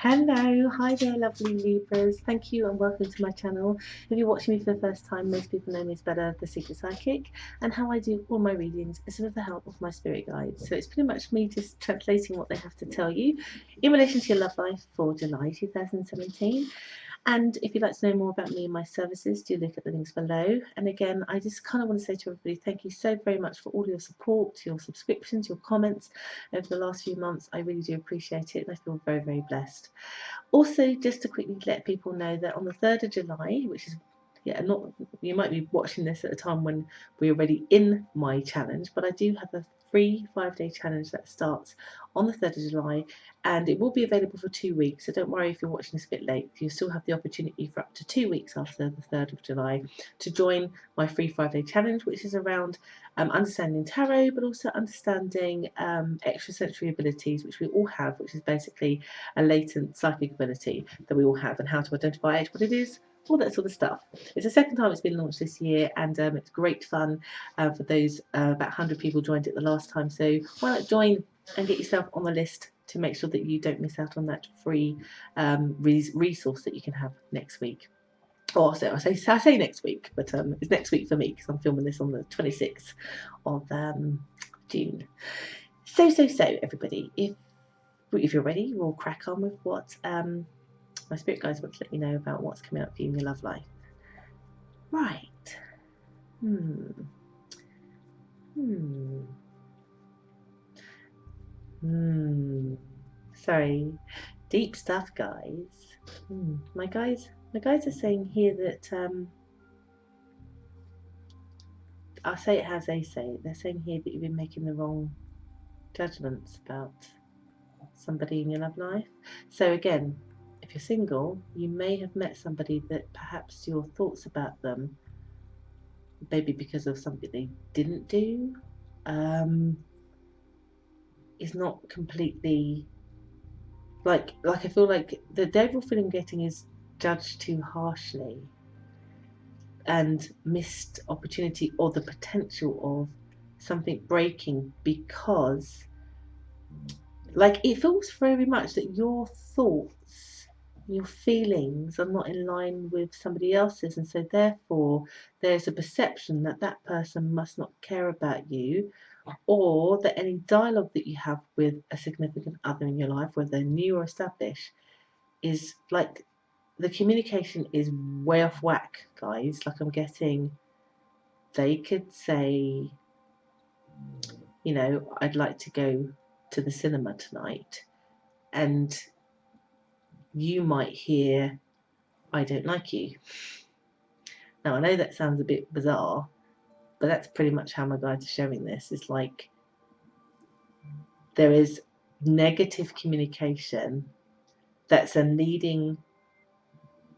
Hello, hi there lovely Libras. Thank you and welcome to my channel. If you're watching me for the first time, most people know me as Bella, the Secret Psychic, and how I do all my readings is with the help of my spirit guides. So it's pretty much me just translating what they have to tell you in relation to your love life for July 2017. And if you'd like to know more about me and my services, do look at the links below. And again, I just kind of want to say to everybody, thank you so very much for all your support, your subscriptions, your comments over the last few months. I really do appreciate it and I feel very, very blessed. Also, just to quickly let people know that on the 3rd of July, which is not, you might be watching this at a time when we're already in my challenge, but I do have a free 5-day challenge that starts on the 3rd of July and it will be available for 2 weeks. So don't worry if you're watching this a bit late, you still have the opportunity for up to 2 weeks after the 3rd of July to join my free 5-day challenge, which is around understanding tarot, but also understanding extrasensory abilities, which we all have, which is basically a latent psychic ability that we all have, and how to identify it, what it is, all that sort of stuff. It's the second time it's been launched this year, and it's great fun for those. About 100 people joined it the last time, so why not join and get yourself on the list to make sure that you don't miss out on that free resource that you can have next week. Or so I say next week, but it's next week for me because I'm filming this on the 26th of June. So everybody, if you're ready, we'll crack on with what my spirit guides want to let you know about what's coming up for you in your love life. Right. Sorry. Deep stuff, guys. My guys are saying here that I'll say it as they say it. They're saying here that you've been making the wrong judgments about somebody in your love life. So again, if you're single, you may have met somebody that perhaps your thoughts about them, maybe because of something they didn't do, is not completely like I feel like the devil feeling I'm getting is judged too harshly and missed opportunity or the potential of something breaking, because like it feels very much that your thoughts, your feelings are not in line with somebody else's, and so therefore there's a perception that that person must not care about you, or that any dialogue that you have with a significant other in your life, whether new or established, is like the communication is way off whack, guys. Like I'm getting, they could say, you know, I'd like to go to the cinema tonight, and you might hear, I don't like you. Now I know that sounds a bit bizarre, but that's pretty much how my guides are showing this. It's like there is negative communication that's leading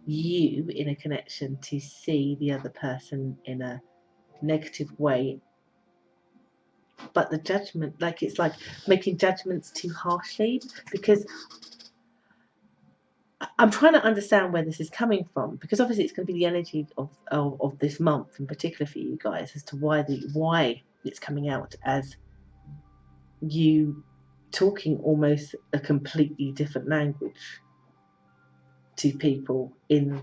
you in a connection to see the other person in a negative way, but the judgment, like it's like making judgments too harshly, because I'm trying to understand where this is coming from, because obviously it's going to be the energy of this month in particular for you guys as to why it's coming out as you talking almost a completely different language to people in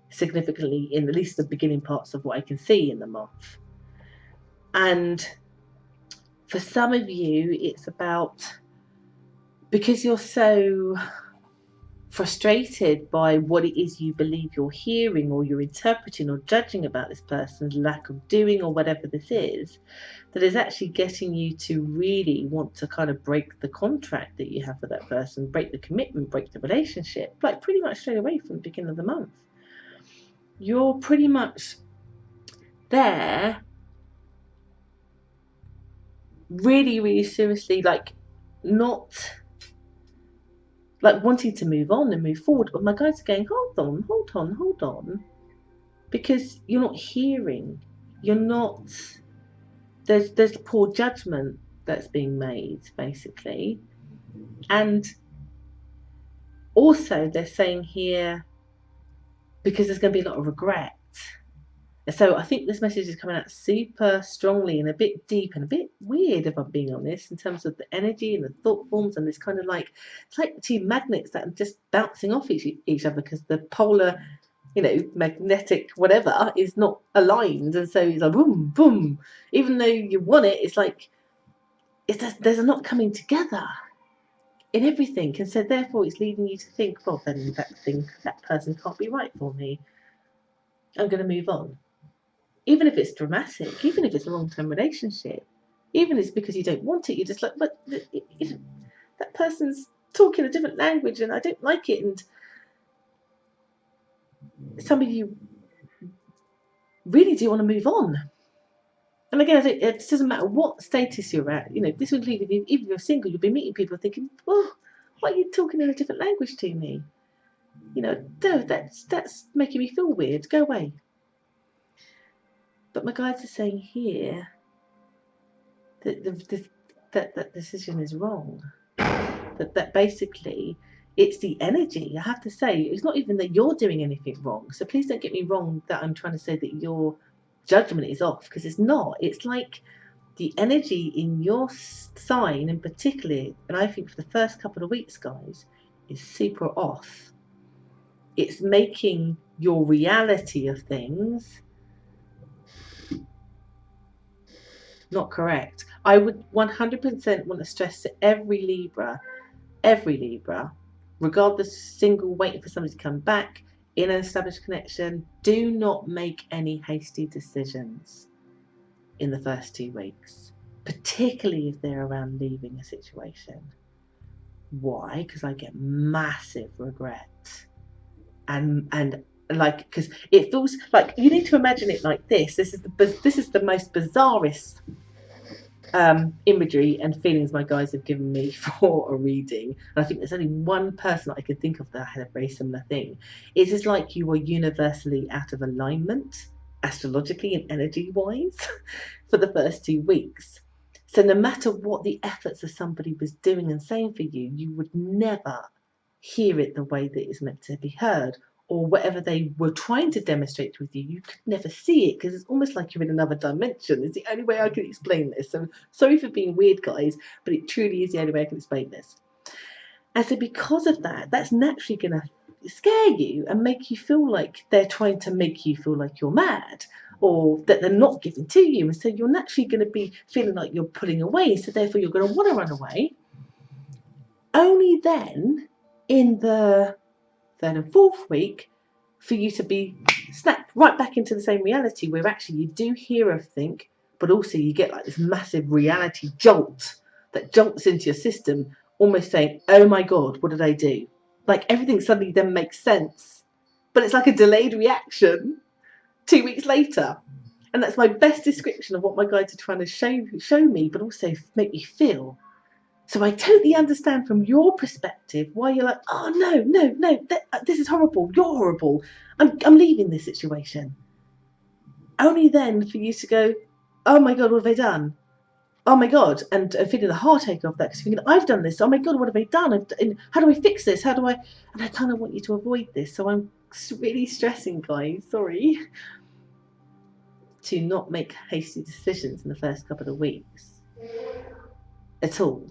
significantly in at least the beginning parts of what I can see in the month. And for some of you it's about, because you're so frustrated by what it is you believe you're hearing or you're interpreting or judging about this person's lack of doing or whatever this is, that is actually getting you to really want to kind of break the contract that you have with that person, break the commitment, break the relationship, like pretty much straight away from the beginning of the month. You're pretty much there really, really seriously, like not like wanting to move on and move forward, but my guides are going, hold on, because you're not hearing, you're not, there's poor judgment that's being made basically. And also they're saying here, because there's going to be a lot of regret, So I think this message is coming out super strongly and a bit deep and a bit weird, if I'm being honest, in terms of the energy and the thought forms and this kind of like, it's like two magnets that are just bouncing off each other because the polar, you know, magnetic whatever is not aligned, and so it's like boom, boom. Even though you want it, it's like there's a not coming together in everything, and so therefore it's leading you to think, well, then that person can't be right for me. I'm going to move on. Even if it's dramatic, even if it's a long-term relationship, even if it's because you don't want it, you're just like, but that person's talking a different language and I don't like it, and some of you really do want to move on. And again, it doesn't matter what status you're at. You know, this would include even if you're single, you'll be meeting people thinking, well, why are you talking in a different language to me? You know, no, that's making me feel weird. Go away. But my guides are saying here that that decision is wrong. That basically it's the energy. I have to say, it's not even that you're doing anything wrong. So please don't get me wrong that I'm trying to say that your judgment is off, because it's not. It's like the energy in your sign in particular, and I think for the first couple of weeks, guys, is super off. It's making your reality of things not correct. I would 100% want to stress to every Libra, regardless, single, waiting for somebody to come back, in an established connection, do not make any hasty decisions in the first 2 weeks, particularly if they're around leaving a situation. Why? Because I get massive regret, and like, because it feels like, you need to imagine it like this. This is the most bizarrest imagery and feelings my guides have given me for a reading, and I think there's only one person that I can think of that had a very similar thing. It is like you were universally out of alignment, astrologically and energy wise, for the first 2 weeks. So no matter what the efforts of somebody was doing and saying for you, you would never hear it the way that it's meant to be heard, or whatever they were trying to demonstrate with you, you could never see it, because it's almost like you're in another dimension. It's the only way I can explain this. So sorry for being weird, guys, but it truly is the only way I can explain this. And so because of that, that's naturally going to scare you and make you feel like they're trying to make you feel like you're mad, or that they're not giving to you. And so you're naturally going to be feeling like you're pulling away. So therefore you're going to want to run away. Only then, in the 3rd and 4th week, for you to be snapped right back into the same reality, where actually you do hear everything, but also you get like this massive reality jolt that jolts into your system, almost saying, oh my God, what did I do? Like everything suddenly then makes sense, but it's like a delayed reaction 2 weeks later. And that's my best description of what my guides are trying to show me, but also make me feel. So I totally understand from your perspective why you're like, oh no, this is horrible. You're horrible. I'm leaving this situation. Only then for you to go, oh my God, what have I done? Oh my God, and feeling the heartache of that, because thinking, I've done this. Oh my God, what have I done? How do I fix this? And I kind of want you to avoid this. So I'm really stressing, guys, sorry, to not make hasty decisions in the first couple of weeks at all.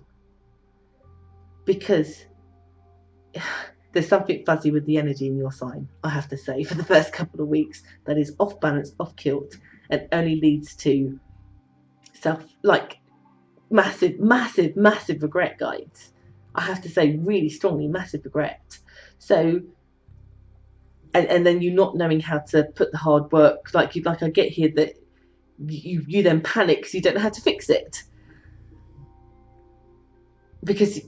Because there's something fuzzy with the energy in your sign, I have to say, for the first couple of weeks that is off balance, off kilt, and only leads to massive regret, guys. I have to say, really strongly massive regret. So, and then you not knowing how to put the hard work, like I get here that you then panic because you don't know how to fix it, because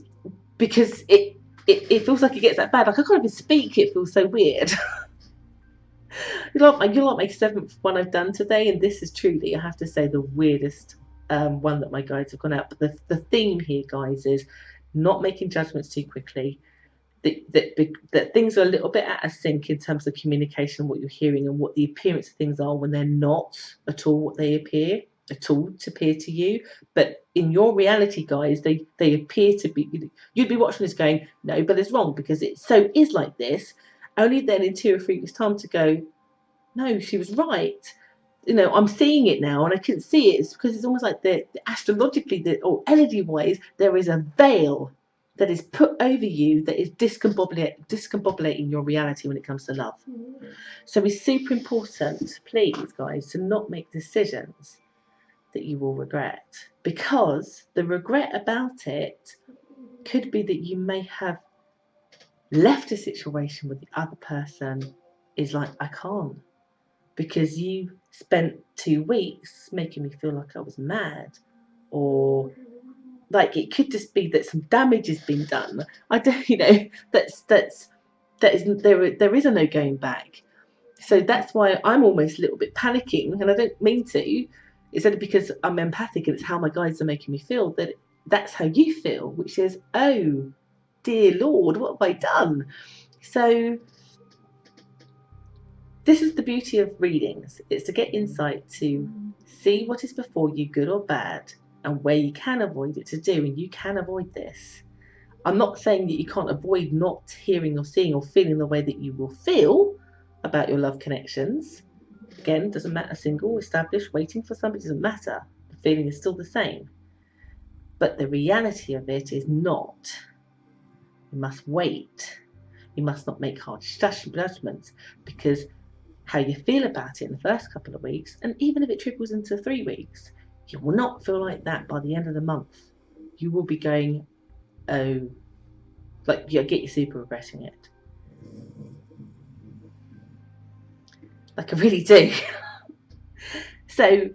it feels like it gets that bad. Like I can't even speak. It feels so weird. You're like my 7th one I've done today, and this is truly, I have to say, the weirdest one that my guides have gone out. But the theme here, guys, is not making judgments too quickly. That things are a little bit out of sync in terms of communication, what you're hearing, and what the appearance of things are when they're not at all what they appear to appear to you. But in your reality, guys, they appear to be. You'd be watching this going, no, but it's wrong because it so is like this. Only then in 2 or 3 weeks' time to go, no, she was right. you know, I'm seeing it now, and I can see it. It's because it's almost like astrologically, or energy-wise, there is a veil that is put over you that is discombobulating your reality when it comes to love. So it's super important, please, guys, to not make decisions that you will regret, because the regret about it could be that you may have left a situation with the other person is like, I can't, because you spent 2 weeks making me feel like I was mad, or like it could just be that some damage has been done. I don't, you know, there is a no going back. So that's why I'm almost a little bit panicking, and I don't mean to. It's only because I'm empathic and it's how my guides are making me feel, that that's how you feel, which is, oh dear Lord, what have I done? So this is the beauty of readings. It's to get insight to see what is before you, good or bad, and where you can avoid it to do, and you can avoid this. I'm not saying that you can't avoid not hearing or seeing or feeling the way that you will feel about your love connections. Again, doesn't matter, single, established, waiting for somebody, doesn't matter. The feeling is still the same. But the reality of it is not. You must wait. You must not make harsh judgments, because how you feel about it in the first couple of weeks, and even if it triples into 3 weeks, you will not feel like that by the end of the month. You will be going, oh, like you get you super regretting it. Like I really do. So,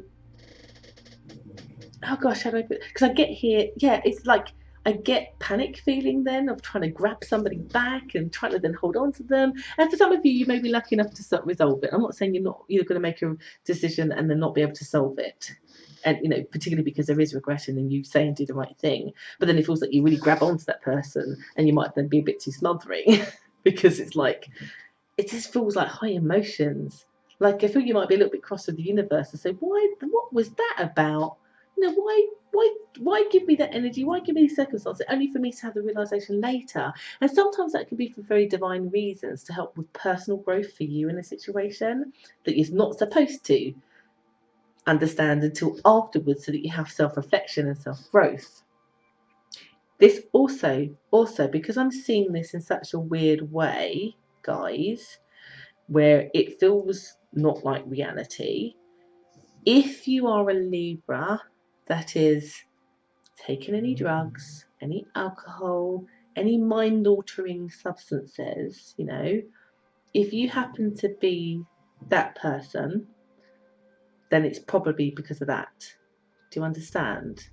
oh gosh, how do I put? Because I get here, yeah, it's like I get panic feeling then of trying to grab somebody back and trying to then hold on to them. And for some of you, you may be lucky enough to sort of resolve it. I'm not saying you're going to make a decision and then not be able to solve it. And, you know, particularly because there is regret and then you say and do the right thing. But then it feels like you really grab onto that person and you might then be a bit too smothering because it's like, it just feels like high emotions. Like I feel you might be a little bit cross with the universe and say, what was that about? You know, why give me that energy? Why give me these circumstances? Only for me to have the realization later. And sometimes that can be for very divine reasons, to help with personal growth for you in a situation that you're not supposed to understand until afterwards, so that you have self-reflection and self-growth. This also, because I'm seeing this in such a weird way, guys, where it feels not like reality. If you are a Libra that is taking any drugs, any alcohol, any mind-altering substances, you know, if you happen to be that person, then it's probably because of that. Do you understand?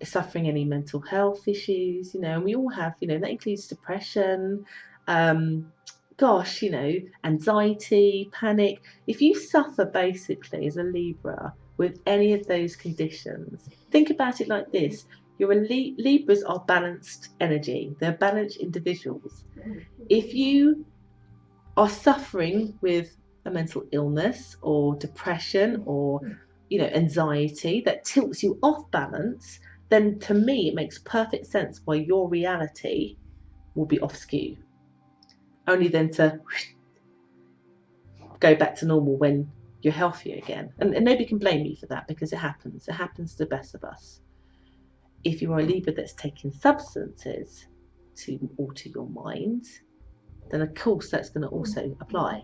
Suffering any mental health issues, you know, and we all have, you know, that includes depression, gosh, you know, anxiety, panic. If you suffer basically as a Libra with any of those conditions, think about it like this. Libras are balanced energy. They're balanced individuals. If you are suffering with a mental illness or depression or, you know, anxiety that tilts you off balance, then to me it makes perfect sense why your reality will be off skew. Only then to go back to normal when you're healthier again. And nobody can blame you for that, because it happens. It happens to the best of us. If you are a Libra that's taking substances to alter your mind, then of course that's going to also apply.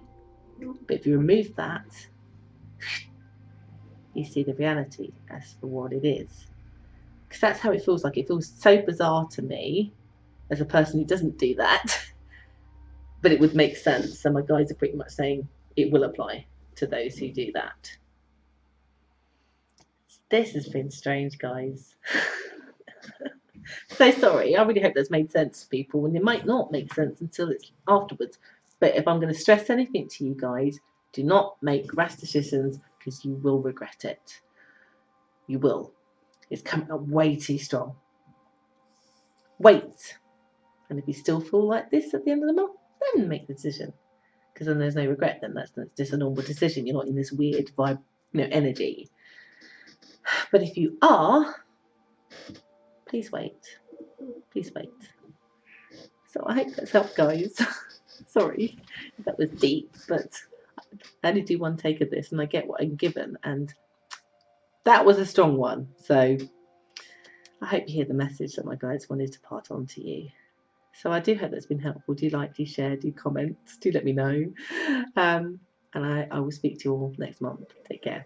But if you remove that, you see the reality as for what it is. Because that's how it feels like. It feels so bizarre to me as a person who doesn't do that. But it would make sense. So my guides are pretty much saying it will apply to those who do that. This has been strange, guys. So sorry. I really hope that's made sense to people, and it might not make sense until it's afterwards. But if I'm going to stress anything to you guys, do not make rash decisions, because you will regret it. You will. It's coming up way too strong. Wait. And if you still feel like this at the end of the month, then make the decision. Because then there's no regret. Then that's just a normal decision. You're not in this weird vibe, you know, energy. But if you are, please wait. Please wait. So I hope that's helped, guys. Sorry if that was deep, but I only do one take of this and I get what I'm given, and that was a strong one. So I hope you hear the message that my guides wanted to part on to you. So I do hope that's been helpful. Do like, do share, do comment, do let me know. And I will speak to you all next month. Take care.